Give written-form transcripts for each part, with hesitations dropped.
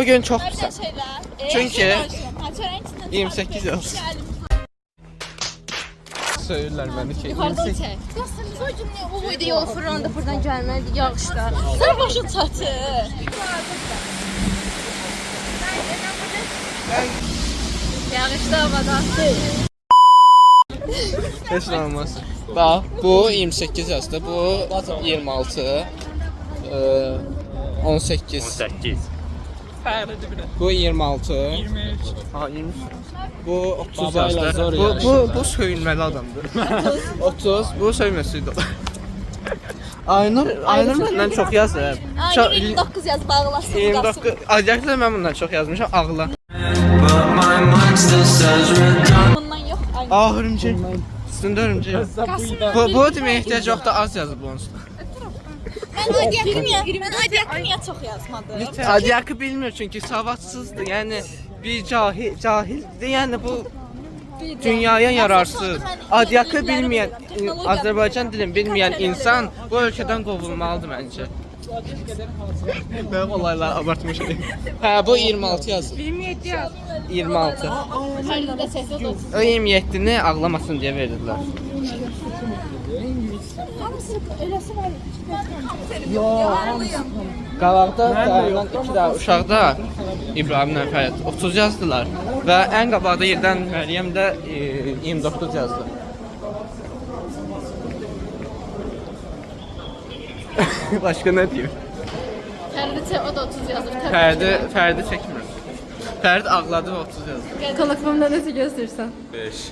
Bugün çok güzel. Çünkü 28 yaz. Söylerler beni ki 28. Qasımız o gün o video fırlandı buradan gəlmədi yağışda. Sən başın çatı. Yağışda havada. Heç nə olmaz. Bax, bu 28 yazdı, bu 26, 18. 18. Bu 26. 23. Ha, 23. Bu 30 yazdı. Bu söyünməli adamdır. 30. Bu söyməsi. Aynur məndən çox yazdı. 29 yaz bağlasın. 29. Adiakda mən bundan çox yazmışam, ağla. Bundan yox. Aa, hörümcək. Üstündə hörümcək. Bu demək ehtiyac yoxdur, az yazıb onun üstündə. Mən adiyyatı niyə çox yazmadım? Adiakı bilmir çünki savadsızdır. Yəni bir cahildir. Yəni bu dünyaya yararsız. Adiakı bilməyən, Azərbaycan dilini bilməyən insan bu ölkədən qovulmalıdır məncə. Mən olayları abartmışam. Hə, bu 26 yazır. 27 yaz. 26. Fərdə səhvə olsun. O 27-ni ağlamasın deyə verdilər. Hamısı eləsi var. Qabaqda Fərdən 2 də uşaqda İbrahimlə Fərid 30 yazdılar və ən qabaqda yerdən Məryəm də 29 yazdı. Başqa nə deyim? Fərdə o da 30 yazır. Fərdi çəkmir. Fərid ağladı və 30 yazdı. Konakmamda necə göstərsən? 5.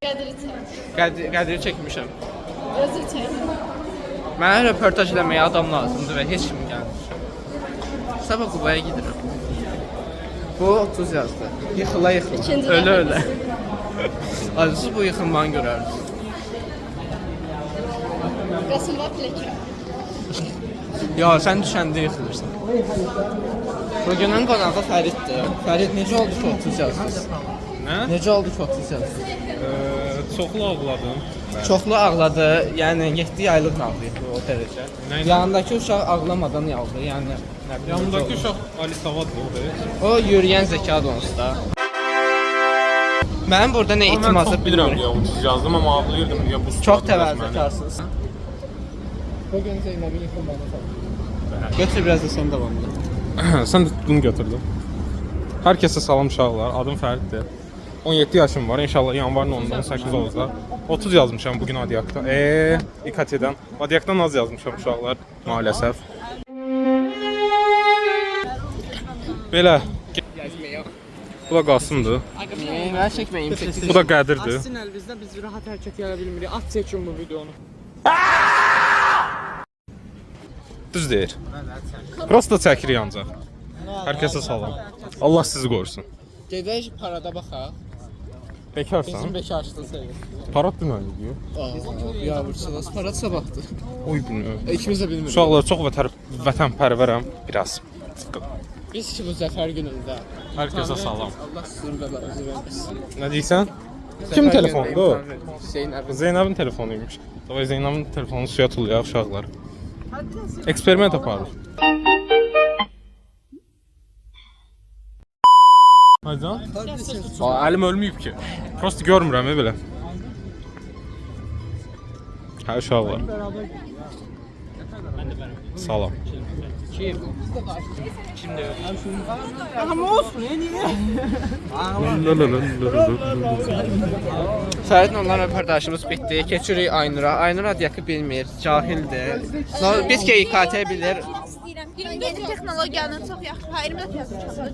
Qədri çək. Qədiri çəkmişəm. Özü çək. Mənə röportaj eləməyə adam lazımdır və heç kim gəlmir. Sabah Qubaya gidirəm. Bu 30 yazdı. Yıxıla. Ölə. Acısı bu yıxılmanı görərdi. Qasım var pləkə. Ya, sən düşəndə yıxılırsan. Bugünün qonağı Fəriddir. Fərid, necə oldu ki 30 yazdınız? Nə? Necə oldu ki 30 yazdınız? Çoxlu ağladım. Çoxlu ağladı, yəni 7 yaylıq ağlayıb o dərəcə. Nə? Yanındakı uşaq ağlamadan yaldı, yəni nə bilim. Yanımdakı uşaq Ali Savadlıdır. O yürüyən zəkadır onsuz da. Mənim burada nə Mən etimadı çox bilirəm ya, 30 yazdım amma ağlayırdım ya bu. Çox təvazökarsınız. Bugün Zeynəbin yıxılmanı tapdı. Götür biraz da sən davam et. Sən də bunu götürdün. Hər kəsə salam uşaqlar. Adım Fəriddir. 17 yaşım var. İnşallah yanvarın 10-dan 18 olacaq. 30 yazmışam bugün Adiakda. İKT-dən. Adiakdan az yazmışam uşaqlar maalesef. Belə. Bu da Qasımdır. Mən çəkməyim. Bu da Qədirdir. Sizin əlinizdə biz rahat hərəkət edə bilmirik. At çəkin bu videonu. Düz deyir. Prosta çəkirik ancaq. Hər kəsə salam. Allah sizi qorusun. Gedək parada baxaq. Bekarsan? Bizim bekarçılıq sayılır. Parad deməlidir. Ya vursalas parad sabahdır. Oy bilmirəm. İkimiz də bilmirik. Uşaqlar çox vətənpərvərəm biraz. Biz ki bu zəfər günündə. Hər kəsə salam. Allah sizin bəlanızı verməsin. Nə deyirsən? Kim telefondur? Zeynəbin. Zeynəbin telefonuymuş. Davay Zeynəbin telefonu suya tullayaq uşaqlar. Eksperiment aparırıq. Aycan? Əlim ölməyib ki. Prosta görmürəm belə. Hə uşaqlar. Salam. Kimdə yox? Fəridlə onların röportajımız bitdi. Keçirik Aynura. Aynur Adiakı bilmir, cahildir. Biz ki İKT bilir. Yeni texnologiyanın çox yaxşı. 24 yazmışam.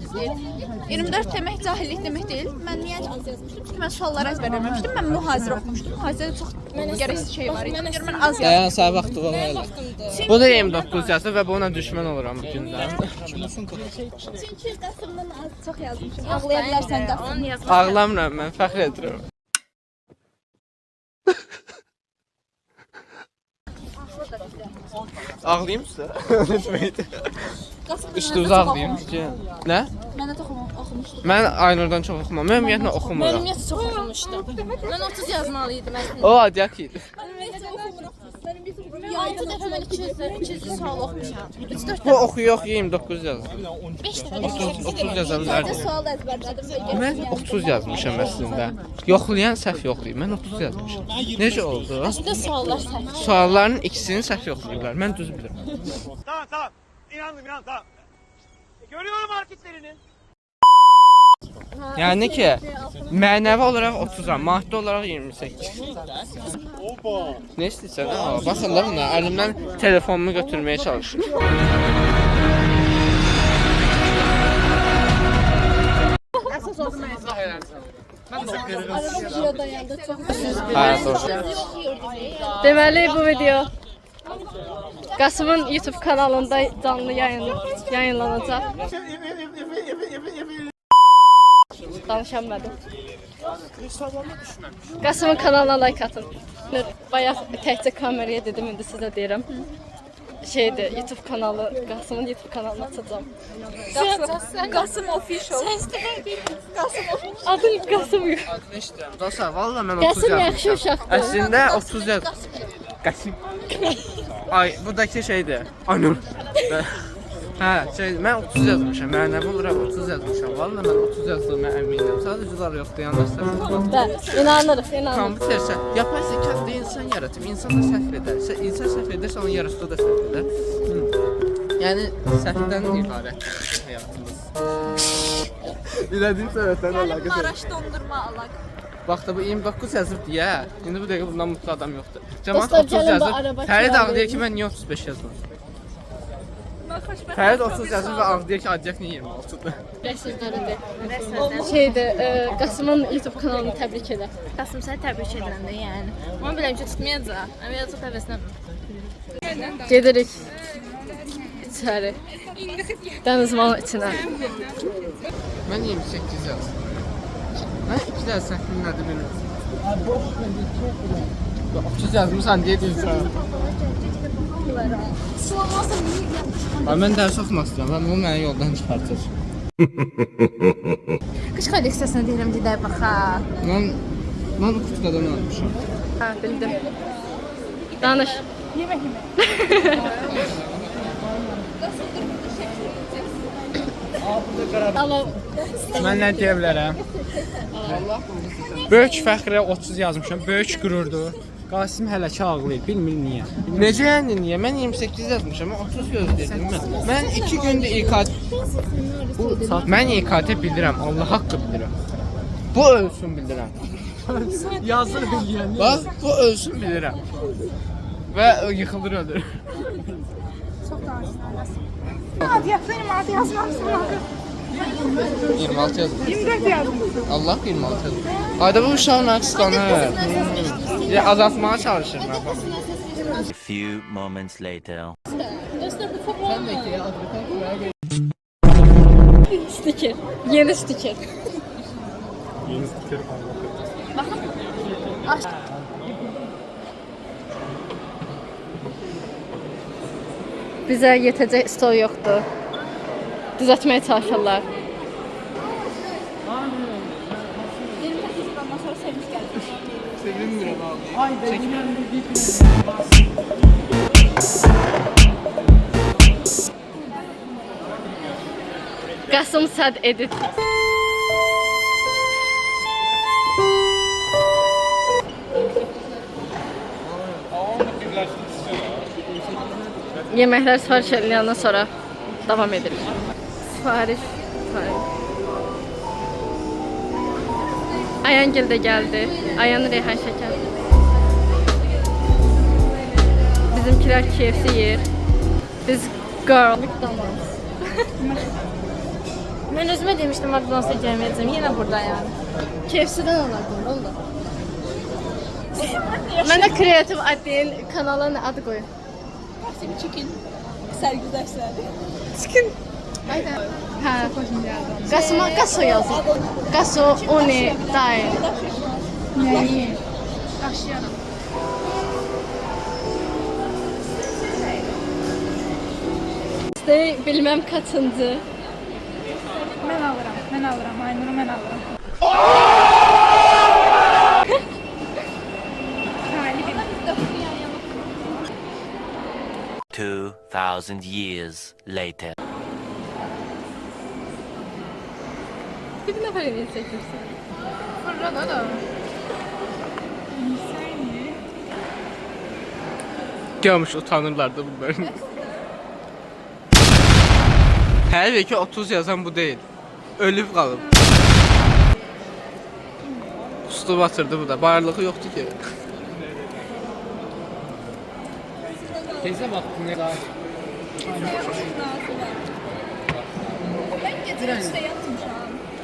24 demək cahillik demək deyil. Mən niyə az yazmışdım? Çünki mən sualları əzbərləməmişdim. Mən mühazirə oxumuşdum. Mühazirədə çox gərəksiz şey var idi. Görə mən az yazdım. Dayan, sağ vaxtı var elə. Bu da 29 yazdı və bununla düşmən oluram bu gündə. Çünki Qasımdan az çox yazmışam. Ağlaya bilərsən Qasım. Ağlamıram mən, fəxr edirəm. Ağlayayım sizə? Nə deməkdir? Üstünüzə ağlayayım. Nə? Mən də oxumuşdum. Mən Aynurdan çox oxumam. Mən ümumiyyətlə oxumuram. Ümumiyyətlə çox oxumuşdum. Mən 30 yazmalıydım əslində. O Adiak idi. Mən ümumiyyətlə oxumuram. 6 dəfə mən 200 sual oxumuşam. 3-4 Bu oxuyuq 29 yazdım. 5 dəfə 30 yazan nerede? Sual əzbərlədim. Mən 30 yazmışam əslində. Yoxlayan səhv yoxlayıb. Mən 30 yazmışam. Necə oldu? Əslində suallar səhv. Sualların ikisini səhv yoxlayıblar. Mən düz bilirəm. Tamam. İnandım tamam. Görüyorum hareketlerini. Yəni ki, mənəvi olaraq 30-am, maddi olaraq 28. Ne istəyirsən? Aa, baxın da buna, əlimdən telefonumu götürməyə çalışır. Hə, doğru. Deməli bu video Qasımın YouTube kanalında canlı yayınlanacaq. Danışamadım. Qasımın kanalına like atın. Bayaq təkcə kameraya dedim, indi sizə deyirəm. Şeydir, YouTube kanalı, Qasımın YouTube kanalını açacağam. Qasım official. Adım Qasım yox. Adını işləyirəm. Dostlar, valla mən 30 Qasım yaxşı yazmışam. uşaqdır. Əslində 30 yaz. Qasım. Ay, buradakı şeydir. Anam. Hə, mən 30 yazmışam. Mənəvi olaraq 30 yazmışam. Valla mən 30 yazdığıma əminəm. Sadəcə zar yoxdur, yandaşlar. Bəli, inanırıq. Kompütersə, yapay zəkada insan yaratıb, insan da səhv edər. İnsan səhv edirsə, onun yaratıcı da səhv edər. Yəni səhvdən ibarətdir həyatımız. Bilədiyim səbəbdən əlaqəsi. Maraş dondurma alaq. Bax da bu 29 yazıb deyə, indi bu dəqiqə bundan mutlu adam yoxdur. Cəmaət Dostlar, 30 gəlin bu yazıb, araba Fərid kiralayın. ağlayır ki, mən niyə 35 yazmıram? Fərid 30 yazıb və ağlayır ki, acıyaq niyə 26-dır? Rəsədləridir. Şeydir, Qasımın YouTube kanalını təbrik edər. Qasım səni təbrik edirəm də, yəni. Amma biləm ki, tutmayacaq. Əməliyyatı həvəslənmə. Gedirik içəri. Dəniz malı içinə. Mən 28 yazdım. Mən 2 dəfə səhvim nədir bilmirəm. 30 yazmışsan deyə deyirsən. Mən dərs oxumaq istəyirəm. Mən bu məni yoldan çıxartır. Qış kolleksiyasına deyirəm, gedək baxa. Mən kutkadan almışam. Hə, bildim. Danış. Mən nə deyə bilərəm? Böyük fəxrə 30 yazmışam, böyük qürurdur. Qasım hələ ki ağlayır, bilmir niyə. Necə yəni niyə? Mən 28 yazmışam, mən 30 gözləyirdim mən. Mən 2 gündür İKT... Mən İKT bilirəm, Allah haqqı bilirəm. Bu ölsün bilirəm. Yazır bilən. Bax, bu ölsün bilirəm. Və yıxılır ölür. 26 yazdım. 24 yazdım. Allah 26 yazdım. Ayda bu uşağın akskanı. Azaltmaya çalışır mən. A few moments later. Stiker. Yeni stiker. Yeni stiker Bizə yetəcək stol yoxdur. Düzəltməyə çalışırlar. Sevinmirəm abi. Qasım Səd edit. Yeməklər sifariş ediləndən sonra davam edirik. Sifariş. Ayangil də gəldi. Ayan Reyhan şəkər. Bizimkilər KFC yer. Biz girl. Mən özümə demişdim, McDonald's-a gəlməyəcəm. Yenə buradayam. KFC-dən alardım, oldu. Mən də kreativ adın kanala nə adı qoyum? Chicken. Sərgüzəştləri. Chicken. Hə. Qasıma Qaso yazır. Qaso, Oni, Day. Nəyi? Daşıyarım. İşte bilmem kaçıncı. Mən alıram. Aynuru mən alıram. 2,000 years later. Bir nəfər eləyir çəkirsən. Fırrada da. Görmüş utanırlar da bunların. Her ki 30 yazan bu değil. Ölüp kalıp. Kustu batırdı bu da. Bağırlığı yoktu ki. Teyze baktın ne daha. Ben gece 3'te yatmışam.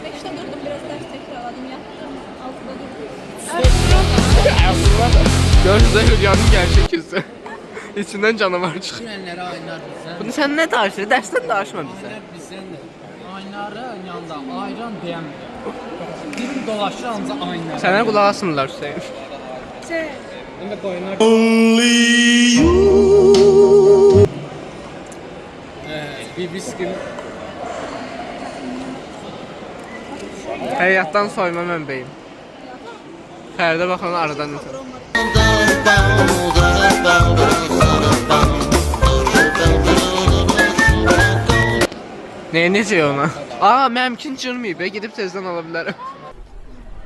5'te durdum, biraz ders tekrarladım, yattım. 6'da durdum. Gözde Hülya'nın gerçek yüzü. İçinden canavar çıkıyor. Sürənləri aynar bizdən. Bunu sen ne tartışır? Dersten tartışma bize. Aynar bizdən də. Aynarı yanında ayran deyəmdir. Dilim dolaşır ancaq aynar. Sana kulak asmırlar Hüseyin. Mən də qoyunar. Bir biskin. Hayattan soyma mənbəyim. Fərdə baxan aradan insan. Ne necə ona? Aa, məmkin cürməyib, gidib tezdən ala bilərəm.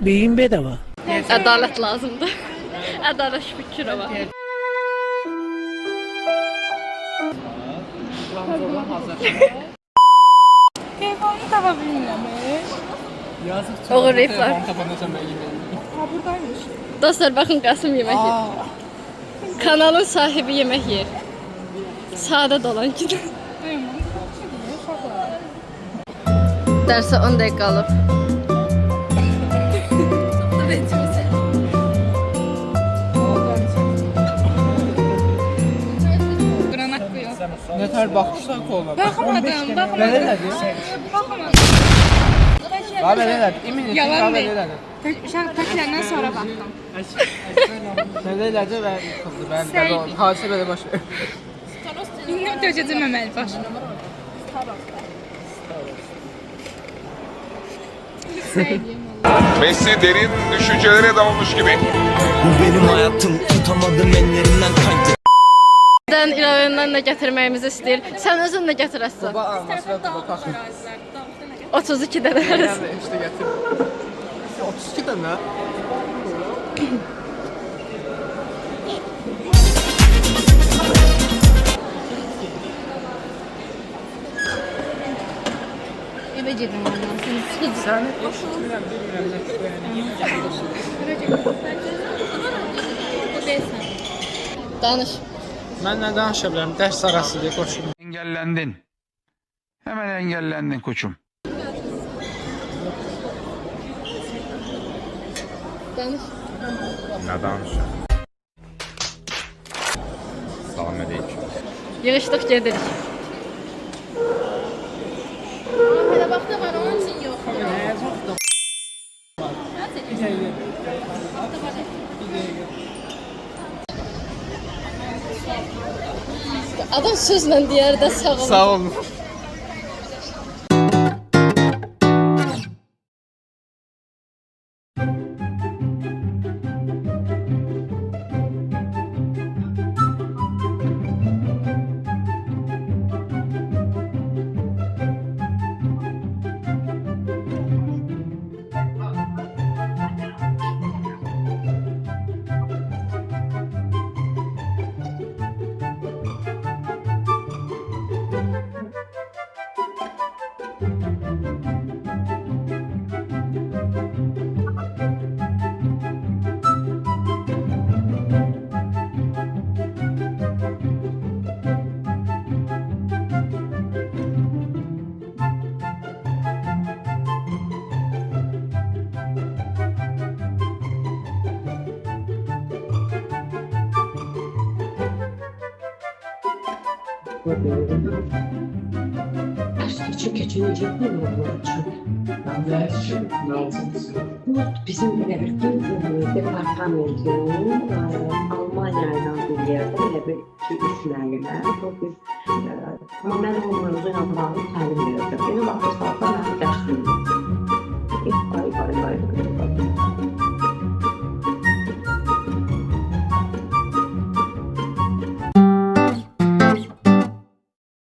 Beyin bedava. Ədalət lazımdır. Ədalət şükürova. Telefonu tapa bilmirəmiş. Yazıq. Oğurlayıblar. Tapanacam mən yeməyi. Ha, buradaymış. Dostlar bakın Qasım yemək yer. Kanalın sahibi yemək yer. Sadə dolan ki. Dərsə 10 dəqiqə qalıb. Ne tər baxışlar qola. Baxmadım, Belə nədir? Ha, belə nədir? İmin etsin, ha, belə nədir? Təklərdən sonra baxdım. Belə nədir və yıxıldı. Mən hadisə belə baş verir. İndi döcəcəməməli başına. Messi derin düşüncelere dalmış gibi. Bu benim hayatım, tutamadım ellerimden kaydı. Dən İrəvəndən nə gətirməyimizi istəyir. Sən özün nə gətirəsən? Baba alması və baba taxın. 32 dənə arası. Yəni işte gətir. 32 dənə. Evə gedim ondan. Sən Danış. Mən nə danışa bilərəm? Dərs arası deyə qoşum. Engellendin. Hemen engellendin koçum. Danış. Nə danışır? Salam əleykum. Yığışdıq gedirik. Hələ vaxtı var, onun üçün yox. Adam sözlə deyər də sağ ol. sağ olun. Çok geçinecek mi bu için? Bu bizim departamentin Almanya'dan bir yerde bir işlerine çok bir tamamen onların yanlarını talim veriyor. Benim akıl sağlıkla ders veriyor. Ay.